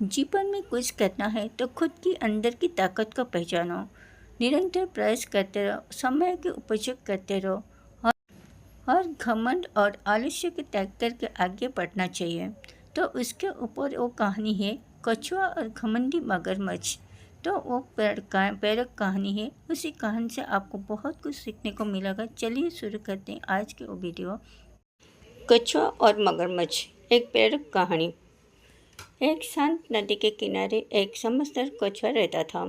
जीवन में कुछ करना है तो खुद की अंदर की ताकत को पहचानो। निरंतर प्रयास करते रहो, समय के उपयोग करते रहो और घमंड और आलस्य के त्याग करके आगे बढ़ना चाहिए। तो उसके ऊपर वो कहानी है कछुआ और घमंडी मगरमच्छ। तो वो प्रेरक कहानी है। उसी कहानी से आपको बहुत कुछ सीखने को मिलेगा। चलिए शुरू करते हैं आज के वो वीडियो। कछुआ और मगरमच्छ, एक प्रेरक कहानी। एक शांत नदी के किनारे एक समझदार कछुआ रहता था।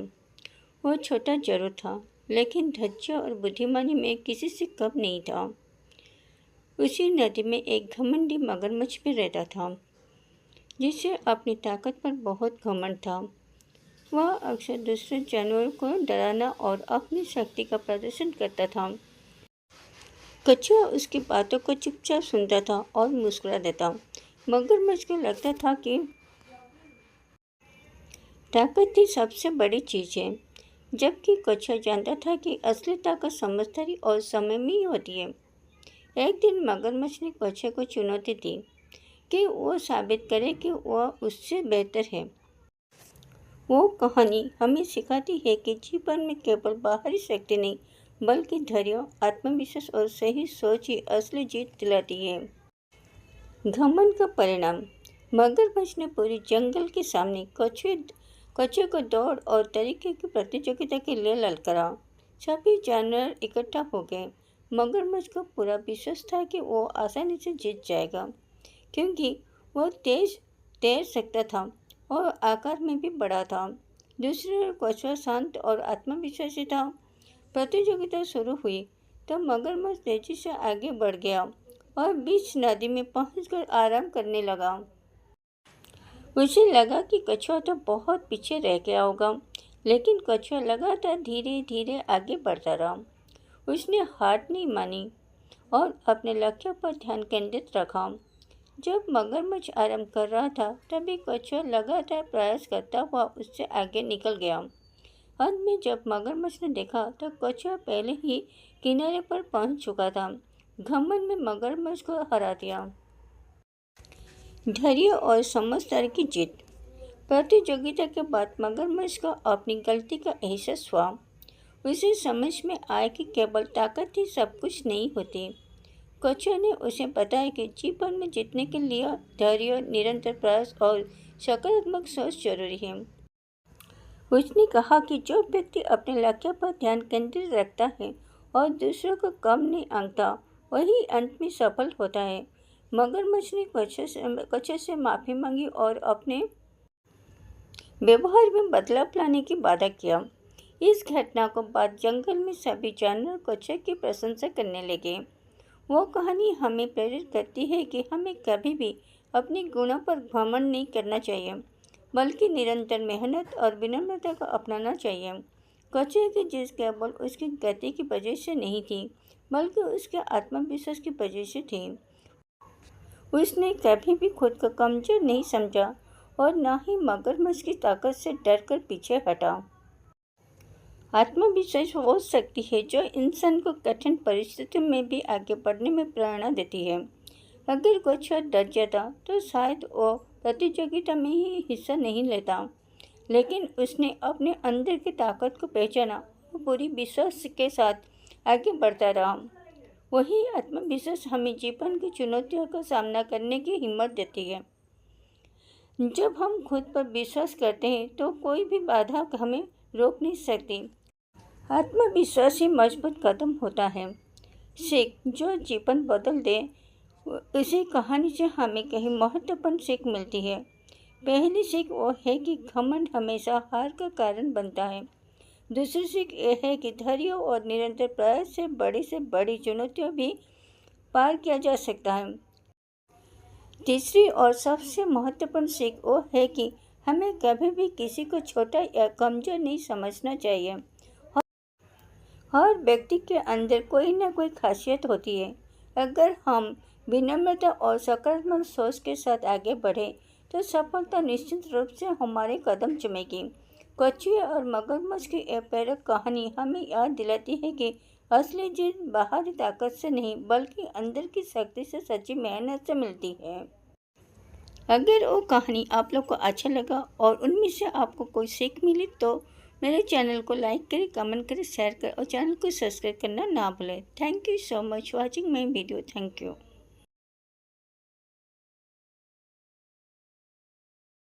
वो छोटा जरूर था, लेकिन धैर्य और बुद्धिमानी में किसी से कम नहीं था। उसी नदी में एक घमंडी मगरमच्छ भी रहता था, जिसे अपनी ताकत पर बहुत घमंड था। वह अक्सर दूसरे जानवरों को डराना और अपनी शक्ति का प्रदर्शन करता था। कछुआ उसकी बातों को चुपचाप सुनता था और मुस्कुरा देता। मगरमच्छ को लगता था कि ताकत ही सबसे बड़ी चीज़ है, जबकि कछुआ जानता था कि असली ताकत समझदारी और समय में ही होती है। एक दिन मगरमच्छ ने कछुआ को चुनौती दी कि वो साबित करे कि वह उससे बेहतर है। वो कहानी हमें सिखाती है कि जीवन में केवल बाहरी शक्ति नहीं, बल्कि धैर्य, आत्मविश्वास और सही सोच ही असली जीत दिलाती है। घमंड का परिणाम। मगरमच्छ ने पूरी जंगल के सामने कछुए को दौड़ और तरीके की प्रतियोगिता के लिए ललकारा। सभी जानवर इकट्ठा हो गए। मगरमच्छ को पूरा विश्वास था कि वो आसानी से जीत जाएगा, क्योंकि वो तैर सकता था और आकार में भी बड़ा था। दूसरी ओर कछुआ शांत और आत्मविश्वासी था। प्रतियोगिता शुरू हुई तो मगरमच्छ तेजी से आगे बढ़ गया और बीच नदी में पहुंचकर आराम करने लगा। उसे लगा कि कछुआ तो बहुत पीछे रह गया होगा, लेकिन कछुआ लगातार धीरे धीरे आगे बढ़ता रहा। उसने हार नहीं मानी और अपने लक्ष्य पर ध्यान केंद्रित रखा। जब मगरमच्छ आराम कर रहा था, तभी कछुआ लगातार प्रयास करता हुआ उससे आगे निकल गया। अंत में जब मगरमच्छ ने देखा तो कछुआ पहले ही किनारे पर पहुंच चुका था। घमंड में मगरमच्छ को हरा दिया। धैर्य और समझदारी की जीत। प्रतियोगिता के बाद मगरमच्छ को अपनी गलती का एहसास हुआ। उसे समझ में आया कि केवल ताकत ही सब कुछ नहीं होती। कछुआ ने उसे बताया कि जीवन में जीतने के लिए धैर्य, निरंतर प्रयास और सकारात्मक सोच जरूरी है। उसने कहा कि जो व्यक्ति अपने लक्ष्य पर ध्यान केंद्रित रखता है और दूसरों को कम नहीं आंकता, वही अंत में सफल होता है। मगरमच्छ ने कछुए से माफ़ी मांगी और अपने व्यवहार में बदलाव लाने की वादा किया। इस घटना को बाद जंगल में सभी जानवर कछुए की प्रशंसा करने लगे। वो कहानी हमें प्रेरित करती है कि हमें कभी भी अपने गुणों पर घमंड नहीं करना चाहिए, बल्कि निरंतर मेहनत और विनम्रता को अपनाना चाहिए। कछुए की जीत केवल उसकी गति की वजह से नहीं थी, बल्कि उसके आत्मविश्वास की वजह से थी। उसने कभी भी खुद को कमजोर नहीं समझा और न ही मगरमच्छ की ताकत से डरकर पीछे हटा। आत्मविश्वास वो शक्ति है जो इंसान को कठिन परिस्थितियों में भी आगे बढ़ने में प्रेरणा देती है। अगर कछुआ डर जाता तो शायद वो प्रतियोगिता में ही हिस्सा नहीं लेता, लेकिन उसने अपने अंदर की ताकत को पहचाना और पूरी विश्वास के साथ आगे बढ़ता रहा। वही आत्मविश्वास हमें जीवन की चुनौतियों का सामना करने की हिम्मत देती है। जब हम खुद पर विश्वास करते हैं तो कोई भी बाधा हमें रोक नहीं सकती। आत्मविश्वास ही मजबूत कदम होता है। सीख जो जीवन बदल दे। इसी कहानी से हमें कई महत्वपूर्ण सीख मिलती है। पहली सीख वो है कि घमंड हमेशा हार का कारण बनता है। दूसरी सीख यह है कि धैर्य और निरंतर प्रयास से बड़ी चुनौतियां भी पार किया जा सकता है। तीसरी और सबसे महत्वपूर्ण सीख वो है कि हमें कभी भी किसी को छोटा या कमजोर नहीं समझना चाहिए। हर व्यक्ति के अंदर कोई ना कोई खासियत होती है। अगर हम विनम्रता और सकारात्मक सोच के साथ आगे बढ़े तो सफलता निश्चित रूप से हमारे कदम चुमेगी। कछुए और मगरमच्छ की यह प्रेरक कहानी हमें याद दिलाती है कि असली जीत बाहरी ताकत से नहीं, बल्कि अंदर की शक्ति से, सच्ची मेहनत से मिलती है। अगर वो कहानी आप लोग को अच्छा लगा और उनमें से आपको कोई सीख मिली तो मेरे चैनल को लाइक करें, कमेंट करें, शेयर करें और चैनल को सब्सक्राइब करना ना भूलें। Thank you so much watching my video. Thank you.